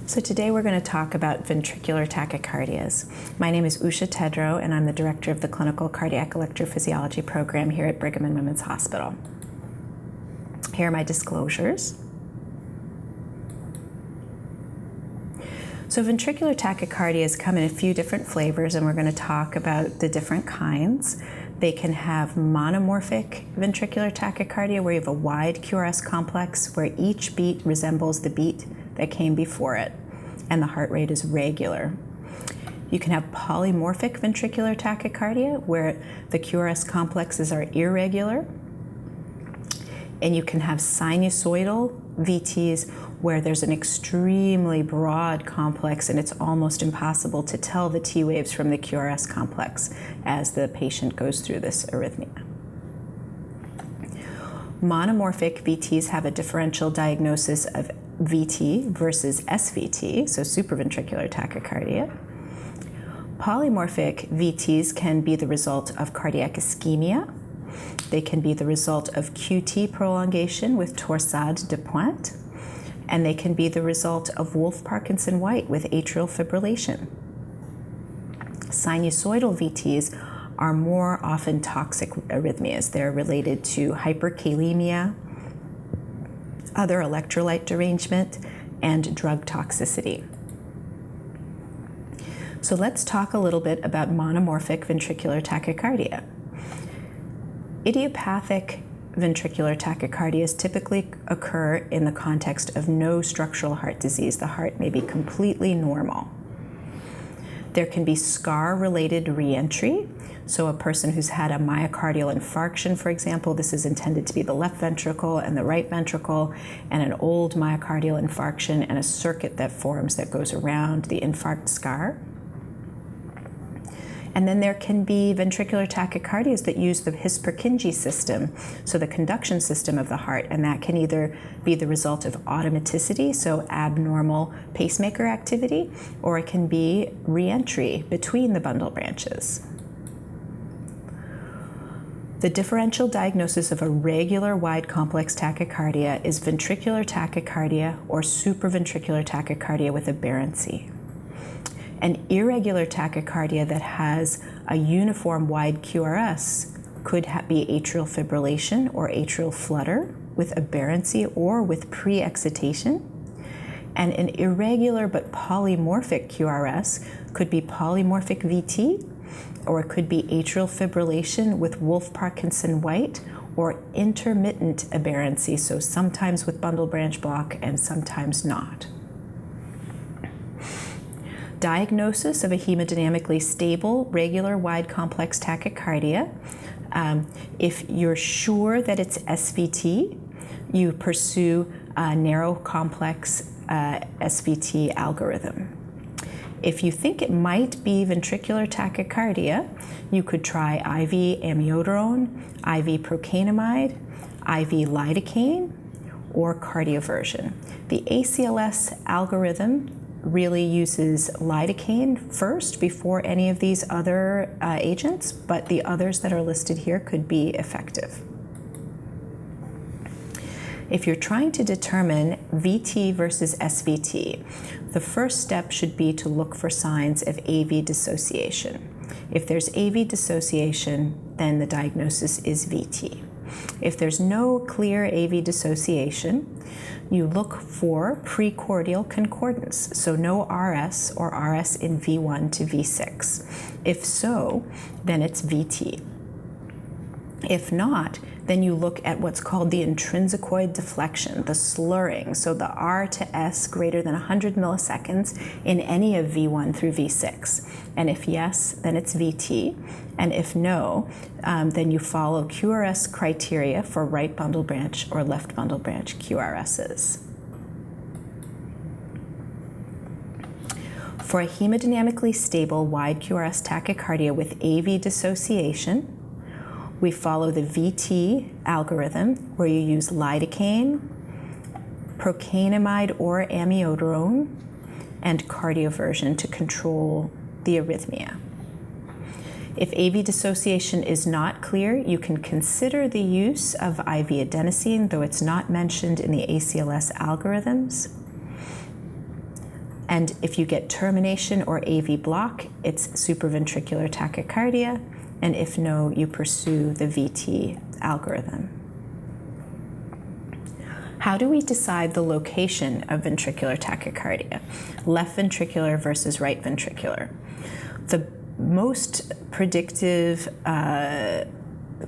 So today we're going to talk about ventricular tachycardias. My name is Usha Tedrow, and I'm the director of the Clinical Cardiac Electrophysiology Program here at Brigham and Women's Hospital. Here are my disclosures. So ventricular tachycardias come in a few different flavors, and we're going to talk about the different kinds. They can have monomorphic ventricular tachycardia, where you have a wide QRS complex where each beat resembles the beat that came before it, and the heart rate is regular. You can have polymorphic ventricular tachycardia, where the QRS complexes are irregular. And you can have sinusoidal VTs, where there's an extremely broad complex and it's almost impossible to tell the T waves from the QRS complex as the patient goes through this arrhythmia. Monomorphic VTs have a differential diagnosis of VT versus SVT, so supraventricular tachycardia. Polymorphic VTs can be the result of cardiac ischemia. They can be the result of QT prolongation with torsade de pointe, and they can be the result of Wolff-Parkinson-White with atrial fibrillation. Sinusoidal VTs are more often toxic arrhythmias. They're related to hyperkalemia, other electrolyte derangement, and drug toxicity. So let's talk a little bit about monomorphic ventricular tachycardia. Idiopathic ventricular tachycardias typically occur in the context of no structural heart disease. The heart may be completely normal. There can be scar-related reentry. So a person who's had a myocardial infarction, for example, this is intended to be the left ventricle and the right ventricle, and an old myocardial infarction and a circuit that forms that goes around the infarct scar. And then there can be ventricular tachycardias that use the His-Purkinje system, so the conduction system of the heart, and that can either be the result of automaticity, so abnormal pacemaker activity, or it can be reentry between the bundle branches. The differential diagnosis of a regular wide complex tachycardia is ventricular tachycardia or supraventricular tachycardia with aberrancy. An irregular tachycardia that has a uniform wide QRS could be atrial fibrillation or atrial flutter with aberrancy or with pre-excitation. And an irregular but polymorphic QRS could be polymorphic VT, or it could be atrial fibrillation with Wolff-Parkinson-White, or intermittent aberrancy, so sometimes with bundle branch block and sometimes not. Diagnosis of a hemodynamically stable, regular, wide, complex tachycardia. If you're sure that it's SVT, you pursue a narrow, complex SVT algorithm. If you think it might be ventricular tachycardia, you could try IV amiodarone, IV procainamide, IV lidocaine, or cardioversion. The ACLS algorithm really uses lidocaine first before any of these other agents, but the others that are listed here could be effective. If you're trying to determine VT versus SVT, the first step should be to look for signs of AV dissociation. If there's AV dissociation, then the diagnosis is VT. If there's no clear AV dissociation, you look for precordial concordance, so no RS or RS in V1 to V6. If so, then it's VT. If not, then you look at what's called the intrinsicoid deflection, the slurring, so the R to S greater than 100 milliseconds in any of V1 through V6. And if yes, then it's VT. And if no, then you follow QRS criteria for right bundle branch or left bundle branch QRSs. For a hemodynamically stable wide QRS tachycardia with AV dissociation, we follow the VT algorithm, where you use lidocaine, procainamide or amiodarone, and cardioversion to control the arrhythmia. If AV dissociation is not clear, you can consider the use of IV adenosine, though it's not mentioned in the ACLS algorithms. And if you get termination or AV block, it's supraventricular tachycardia, and if no, you pursue the VT algorithm. How do we decide the location of ventricular tachycardia? Left ventricular versus right ventricular. The most predictive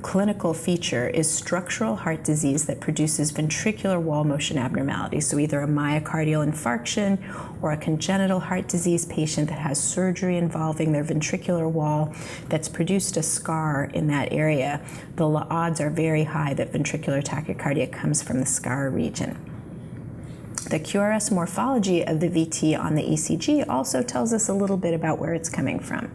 clinical feature is structural heart disease that produces ventricular wall motion abnormalities, so either a myocardial infarction or a congenital heart disease patient that has surgery involving their ventricular wall that's produced a scar in that area. The odds are very high that ventricular tachycardia comes from the scar region. The QRS morphology of the VT on the ECG also tells us a little bit about where it's coming from.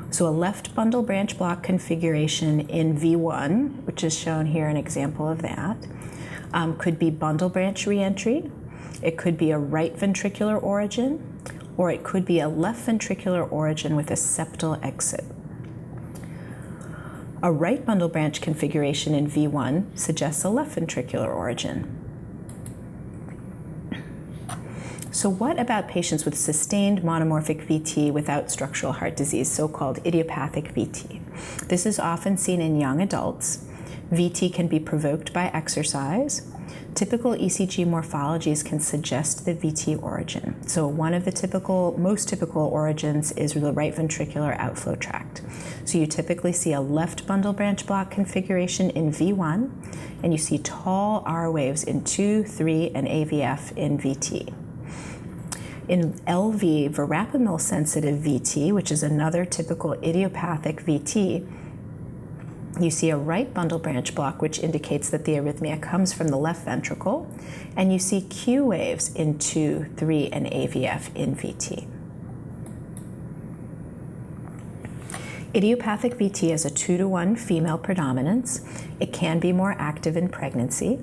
So a left bundle branch block configuration in V1, which is shown here, an example of that, could be bundle branch reentry, it could be a right ventricular origin, or it could be a left ventricular origin with a septal exit. A right bundle branch configuration in V1 suggests a left ventricular origin. So what about patients with sustained monomorphic VT without structural heart disease, so-called idiopathic VT? This is often seen in young adults. VT can be provoked by exercise. Typical ECG morphologies can suggest the VT origin. So one of the most typical origins is the right ventricular outflow tract. So you typically see a left bundle branch block configuration in V1, and you see tall R waves in 2, 3, and AVF in VT. In LV, verapamil-sensitive VT, which is another typical idiopathic VT, you see a right bundle branch block, which indicates that the arrhythmia comes from the left ventricle, and you see Q waves in 2, 3, and AVF in VT. Idiopathic VT has a 2-to-1 female predominance. It can be more active in pregnancy,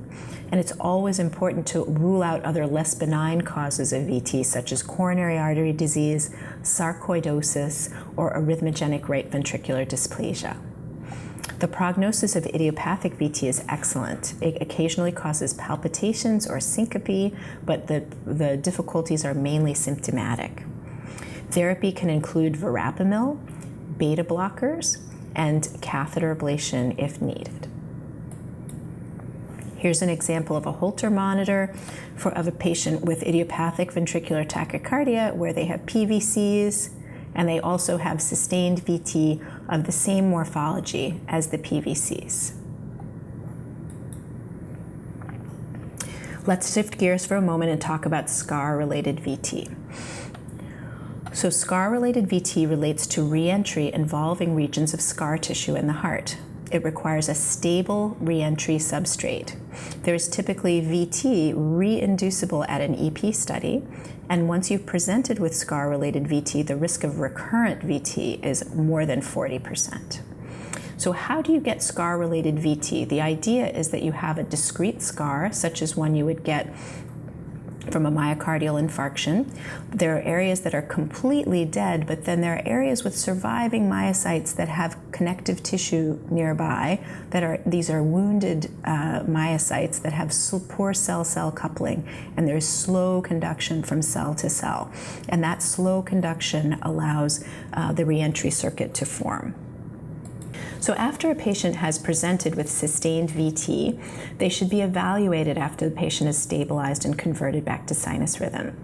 and it's always important to rule out other less benign causes of VT, such as coronary artery disease, sarcoidosis, or arrhythmogenic right ventricular dysplasia. The prognosis of idiopathic VT is excellent. It occasionally causes palpitations or syncope, but the difficulties are mainly symptomatic. Therapy can include verapamil, beta blockers, and catheter ablation if needed. Here's an example of a Holter monitor of a patient with idiopathic ventricular tachycardia where they have PVCs, and they also have sustained VT of the same morphology as the PVCs. Let's shift gears for a moment and talk about scar-related VT. So scar-related VT relates to reentry involving regions of scar tissue in the heart. It requires a stable reentry substrate. There is typically VT reinducible at an EP study, and once you've presented with scar-related VT, the risk of recurrent VT is more than 40%. So how do you get scar-related VT? The idea is that you have a discrete scar, such as one you would get from a myocardial infarction. There are areas that are completely dead, but then there are areas with surviving myocytes that have connective tissue nearby. These are wounded myocytes that have poor cell-cell coupling, and there's slow conduction from cell to cell. And that slow conduction allows the reentry circuit to form. So after a patient has presented with sustained VT, they should be evaluated after the patient is stabilized and converted back to sinus rhythm.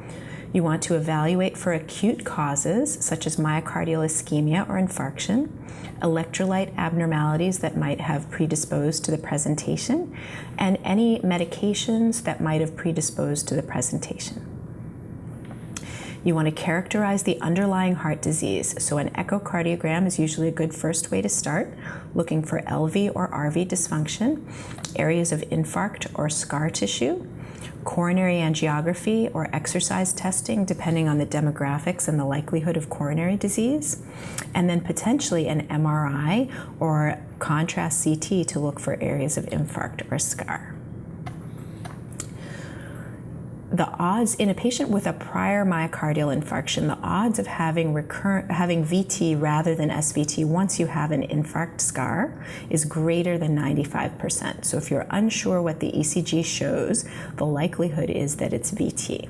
You want to evaluate for acute causes, such as myocardial ischemia or infarction, electrolyte abnormalities that might have predisposed to the presentation, and any medications that might have predisposed to the presentation. You want to characterize the underlying heart disease. So an echocardiogram is usually a good first way to start, looking for LV or RV dysfunction, areas of infarct or scar tissue, coronary angiography or exercise testing, depending on the demographics and the likelihood of coronary disease, and then potentially an MRI or contrast CT to look for areas of infarct or scar. The odds in a patient with a prior myocardial infarction, the odds of having VT rather than SVT once you have an infarct scar is greater than 95%. So if you're unsure what the ECG shows, the likelihood is that it's VT.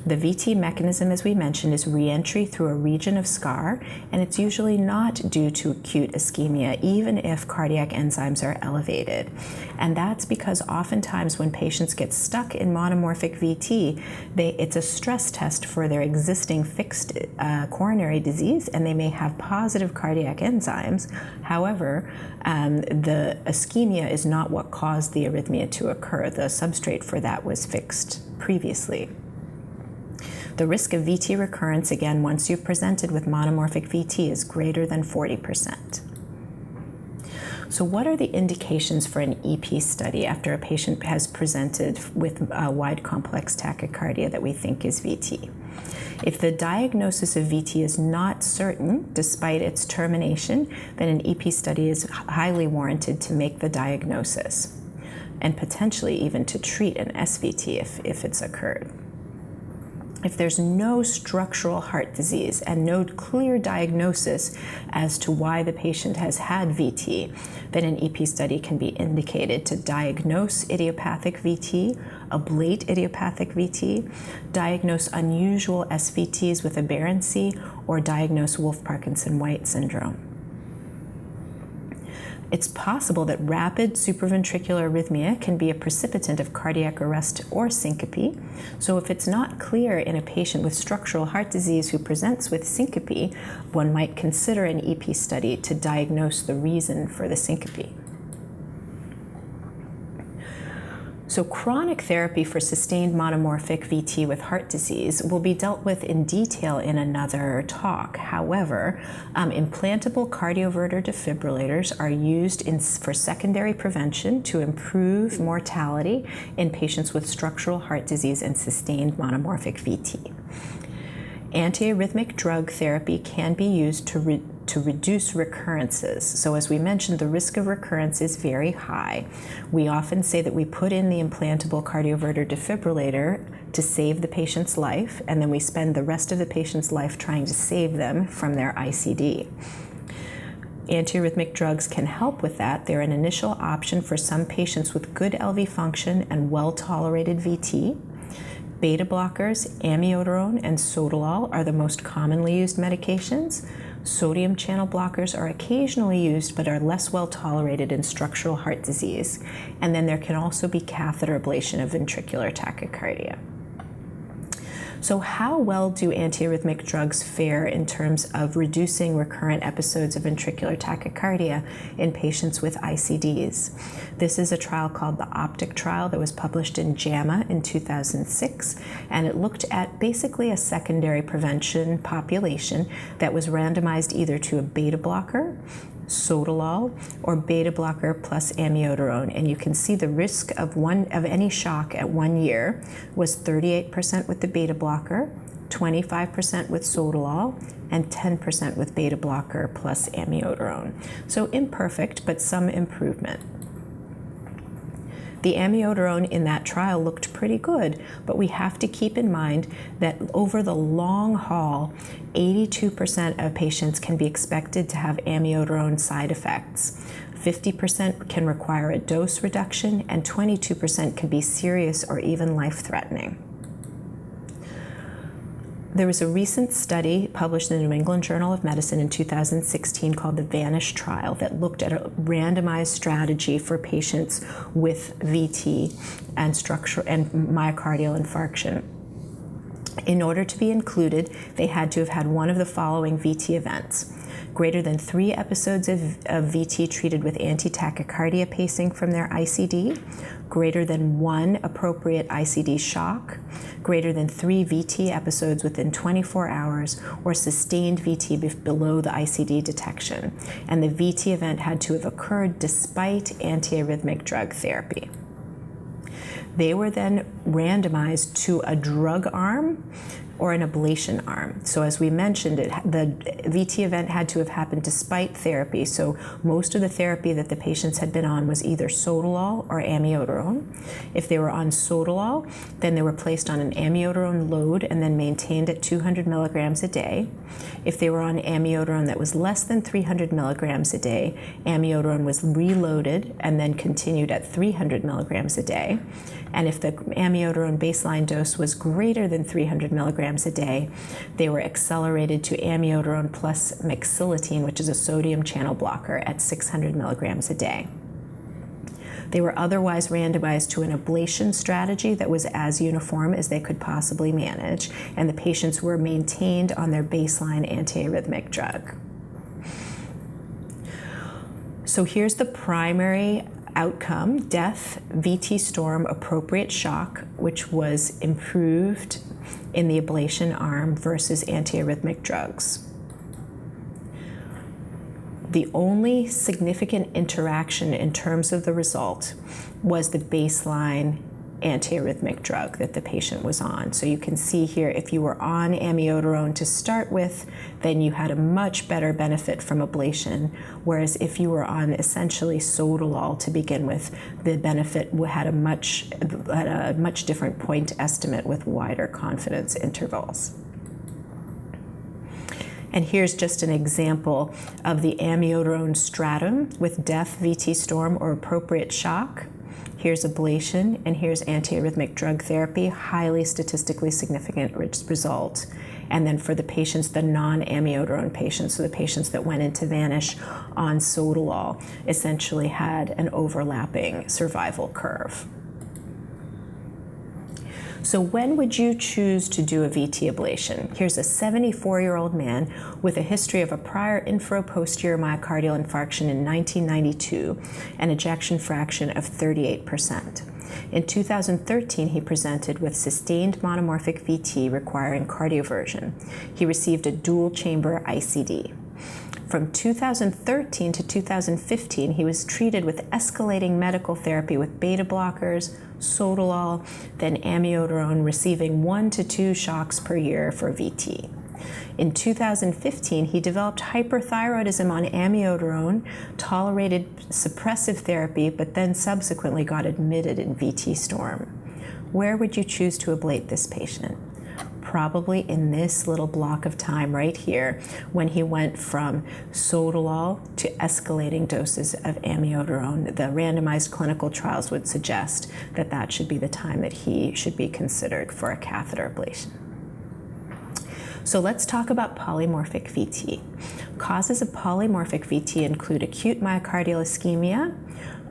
The VT mechanism, as we mentioned, is re-entry through a region of scar, and it's usually not due to acute ischemia, even if cardiac enzymes are elevated. And that's because oftentimes when patients get stuck in monomorphic VT, it's a stress test for their existing fixed coronary disease, and they may have positive cardiac enzymes. However, the ischemia is not what caused the arrhythmia to occur. The substrate for that was fixed previously. The risk of VT recurrence, again, once you've presented with monomorphic VT, is greater than 40%. So what are the indications for an EP study after a patient has presented with a wide complex tachycardia that we think is VT? If the diagnosis of VT is not certain, despite its termination, then an EP study is highly warranted to make the diagnosis and potentially even to treat an SVT if it's occurred. If there's no structural heart disease and no clear diagnosis as to why the patient has had VT, then an EP study can be indicated to diagnose idiopathic VT, ablate idiopathic VT, diagnose unusual SVTs with aberrancy, or diagnose Wolff-Parkinson-White syndrome. It's possible that rapid supraventricular arrhythmia can be a precipitant of cardiac arrest or syncope. So if it's not clear in a patient with structural heart disease who presents with syncope, one might consider an EP study to diagnose the reason for the syncope. So chronic therapy for sustained monomorphic VT with heart disease will be dealt with in detail in another talk. However, implantable cardioverter defibrillators are used for secondary prevention to improve mortality in patients with structural heart disease and sustained monomorphic VT. Antiarrhythmic drug therapy can be used to reduce recurrences. So as we mentioned, the risk of recurrence is very high. We often say that we put in the implantable cardioverter defibrillator to save the patient's life, and then we spend the rest of the patient's life trying to save them from their ICD. Antiarrhythmic drugs can help with that. They're an initial option for some patients with good LV function and well-tolerated VT. Beta blockers, amiodarone, and sotalol are the most commonly used medications. Sodium channel blockers are occasionally used but are less well tolerated in structural heart disease. And then there can also be catheter ablation of ventricular tachycardia. So how well do antiarrhythmic drugs fare in terms of reducing recurrent episodes of ventricular tachycardia in patients with ICDs? This is a trial called the OPTIC trial that was published in JAMA in 2006, and it looked at basically a secondary prevention population that was randomized either to a beta blocker, sotalol, or beta blocker plus amiodarone. And you can see the risk of any shock at 1 year was 38% with the beta blocker, 25% with sotalol, and 10% with beta blocker plus amiodarone. So imperfect, but some improvement. The amiodarone in that trial looked pretty good, but we have to keep in mind that over the long haul, 82% of patients can be expected to have amiodarone side effects. 50% can require a dose reduction, and 22% can be serious or even life-threatening. There was a recent study published in the New England Journal of Medicine in 2016 called the VANISH trial that looked at a randomized strategy for patients with VT and myocardial infarction. In order to be included, they had to have had one of the following VT events: greater than 3 episodes of VT treated with anti-tachycardia pacing from their ICD, greater than 1 appropriate ICD shock, greater than 3 VT episodes within 24 hours, or sustained VT below the ICD detection. And the VT event had to have occurred despite antiarrhythmic drug therapy. They were then randomized to a drug arm or an ablation arm. So as we mentioned, the VT event had to have happened despite therapy. So most of the therapy that the patients had been on was either sotalol or amiodarone. If they were on sotalol, then they were placed on an amiodarone load and then maintained at 200 milligrams a day. If they were on amiodarone that was less than 300 milligrams a day, amiodarone was reloaded and then continued at 300 milligrams a day. And if the amiodarone baseline dose was greater than 300 milligrams a day, they were accelerated to amiodarone plus mexilotine, which is a sodium channel blocker, at 600 milligrams a day. They were otherwise randomized to an ablation strategy that was as uniform as they could possibly manage, and the patients were maintained on their baseline antiarrhythmic drug. So here's the primary outcome: death, VT storm, appropriate shock, which was improved in the ablation arm versus antiarrhythmic drugs. The only significant interaction in terms of the result was the baseline antiarrhythmic drug that the patient was on. So you can see here, if you were on amiodarone to start with, then you had a much better benefit from ablation, whereas if you were on essentially sotalol to begin with, the benefit had a much different point estimate with wider confidence intervals. And here's just an example of the amiodarone stratum with death, VT storm, or appropriate shock. Here's ablation, and here's antiarrhythmic drug therapy, highly statistically significant result. And then for the patients, the non-amiodarone patients, so the patients that went into VANISH on sotalol, essentially had an overlapping survival curve. So when would you choose to do a VT ablation? Here's a 74-year-old man with a history of a prior infraposterior myocardial infarction in 1992, an ejection fraction of 38%. In 2013, he presented with sustained monomorphic VT requiring cardioversion. He received a dual-chamber ICD. From 2013 to 2015, he was treated with escalating medical therapy with beta blockers, sotalol, then amiodarone, receiving 1 to 2 shocks per year for VT. In 2015, he developed hyperthyroidism on amiodarone, tolerated suppressive therapy, but then subsequently got admitted in VT storm. Where would you choose to ablate this patient? Probably in this little block of time right here, when he went from sotalol to escalating doses of amiodarone. The randomized clinical trials would suggest that that should be the time that he should be considered for a catheter ablation. So let's talk about polymorphic VT. Causes of polymorphic VT include acute myocardial ischemia,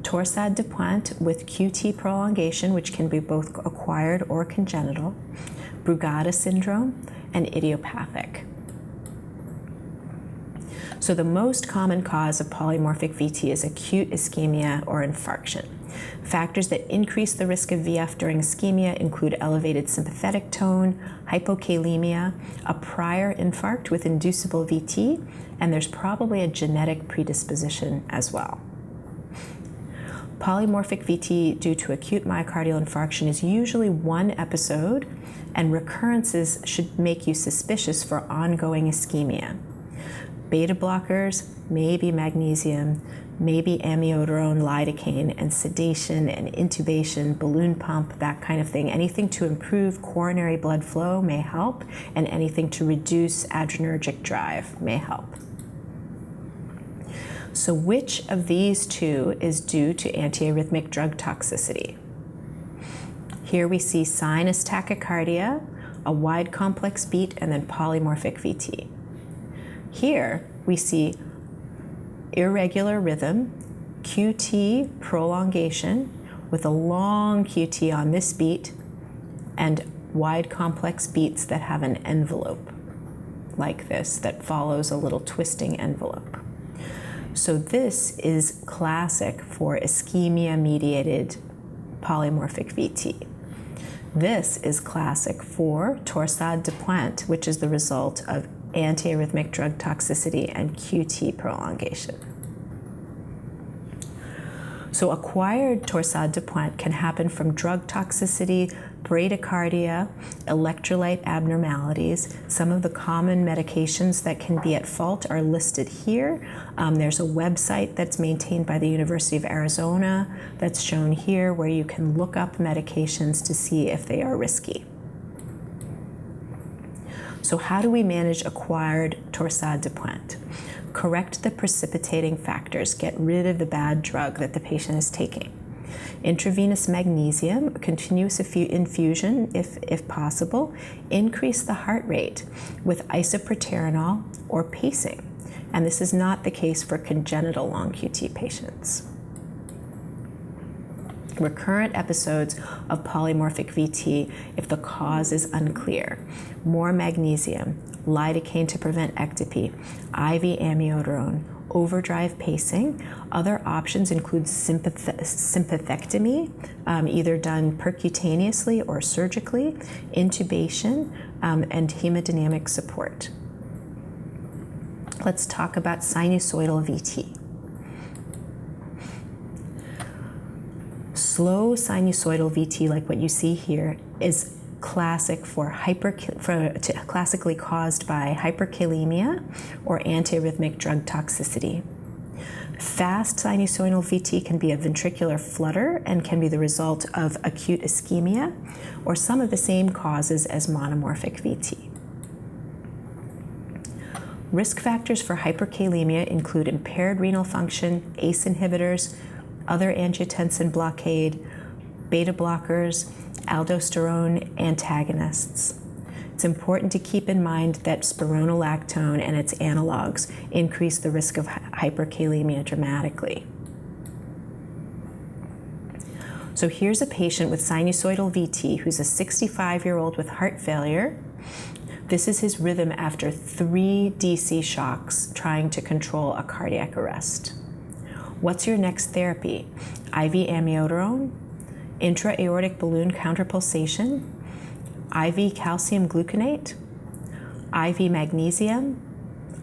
torsade de pointe with QT prolongation, which can be both acquired or congenital, Brugada syndrome, and idiopathic. So the most common cause of polymorphic VT is acute ischemia or infarction. Factors that increase the risk of VF during ischemia include elevated sympathetic tone, hypokalemia, a prior infarct with inducible VT, and there's probably a genetic predisposition as well. Polymorphic VT due to acute myocardial infarction is usually one episode, and recurrences should make you suspicious for ongoing ischemia. Beta blockers, maybe magnesium, maybe amiodarone, lidocaine, and sedation and intubation, balloon pump, that kind of thing. Anything to improve coronary blood flow may help, and anything to reduce adrenergic drive may help. So which of these two is due to antiarrhythmic drug toxicity? Here we see sinus tachycardia, a wide complex beat, and then polymorphic VT. Here we see irregular rhythm, QT prolongation with a long QT on this beat, and wide complex beats that have an envelope like this that follows a little twisting envelope. So this is classic for ischemia-mediated polymorphic VT. This is classic for torsade de pointe, which is the result of antiarrhythmic drug toxicity and QT prolongation. So acquired torsade de pointe can happen from drug toxicity, bradycardia, electrolyte abnormalities. Some of the common medications that can be at fault are listed here. There's a website that's maintained by the University of Arizona that's shown here, where you can look up medications to see if they are risky. So how do we manage acquired torsade de pointe? Correct the precipitating factors. Get rid of the bad drug that the patient is taking. Intravenous magnesium, continuous infusion if possible, increase the heart rate with isoproterenol or pacing. And this is not the case for congenital long QT patients. Recurrent episodes of polymorphic VT if the cause is unclear. More magnesium, lidocaine to prevent ectopy, IV amiodarone, overdrive pacing. Other options include sympathectomy, either done percutaneously or surgically, intubation, and hemodynamic support. Let's talk about sinusoidal VT. Slow sinusoidal VT, like what you see here, is classic classically caused by hyperkalemia or antiarrhythmic drug toxicity. Fast sinusoidal VT can be a ventricular flutter and can be the result of acute ischemia or some of the same causes as monomorphic VT. Risk factors for hyperkalemia include impaired renal function, ACE inhibitors, other angiotensin blockade, beta blockers, aldosterone antagonists. It's important to keep in mind that spironolactone and its analogs increase the risk of hyperkalemia dramatically. So here's a patient with sinusoidal VT who's a 65-year-old with heart failure. This is his rhythm after 3 DC shocks trying to control a cardiac arrest. What's your next therapy? IV amiodarone, intra-aortic balloon counterpulsation, IV calcium gluconate, IV magnesium,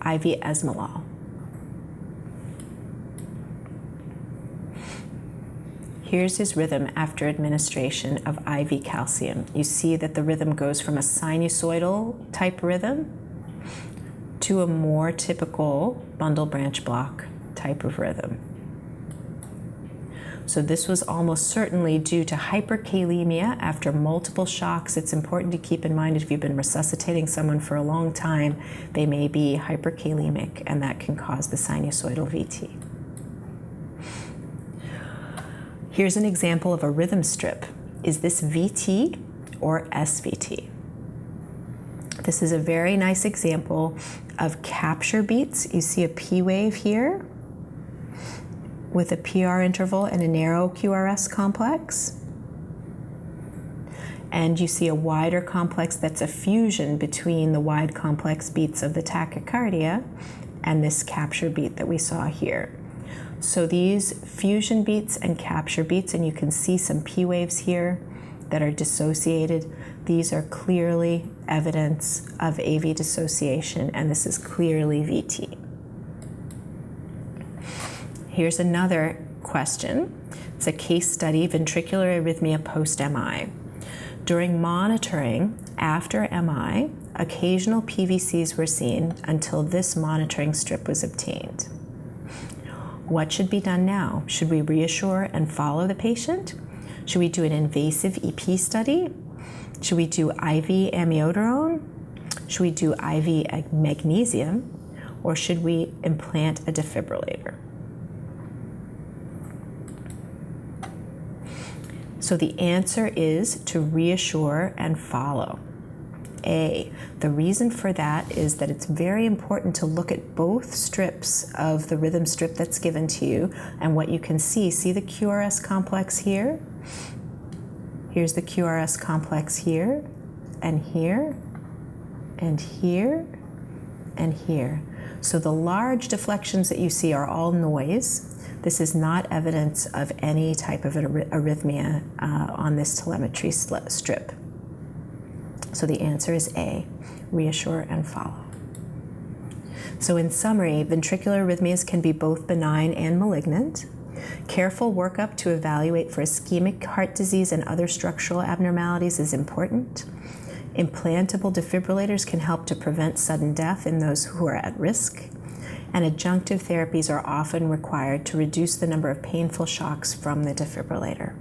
IV esmolol. Here's his rhythm after administration of IV calcium. You see that the rhythm goes from a sinusoidal type rhythm to a more typical bundle branch block type of rhythm. So this was almost certainly due to hyperkalemia after multiple shocks. It's important to keep in mind if you've been resuscitating someone for a long time, they may be hyperkalemic, and that can cause the sinusoidal VT. Here's an example of a rhythm strip. Is this VT or SVT? This is a very nice example of capture beats. You see a P wave here with a PR interval and a narrow QRS complex. And you see a wider complex that's a fusion between the wide complex beats of the tachycardia and this capture beat that we saw here. So these fusion beats and capture beats, and you can see some P waves here that are dissociated. These are clearly evidence of AV dissociation, and this is clearly VT. Here's another question. It's a case study, ventricular arrhythmia post-MI. During monitoring after MI, occasional PVCs were seen until this monitoring strip was obtained. What should be done now? Should we reassure and follow the patient? Should we do an invasive EP study? Should we do IV amiodarone? Should we do IV magnesium? Or should we implant a defibrillator? So the answer is to reassure and follow. The reason for that is that it's very important to look at both strips of the rhythm strip that's given to you and what you can see. See the QRS complex here? Here's the QRS complex here, and here, and here, and here. So the large deflections that you see are all noise. This is not evidence of any type of arrhythmia on this telemetry strip. So the answer is A, reassure and follow. So in summary, ventricular arrhythmias can be both benign and malignant. Careful workup to evaluate for ischemic heart disease and other structural abnormalities is important. Implantable defibrillators can help to prevent sudden death in those who are at risk. And adjunctive therapies are often required to reduce the number of painful shocks from the defibrillator.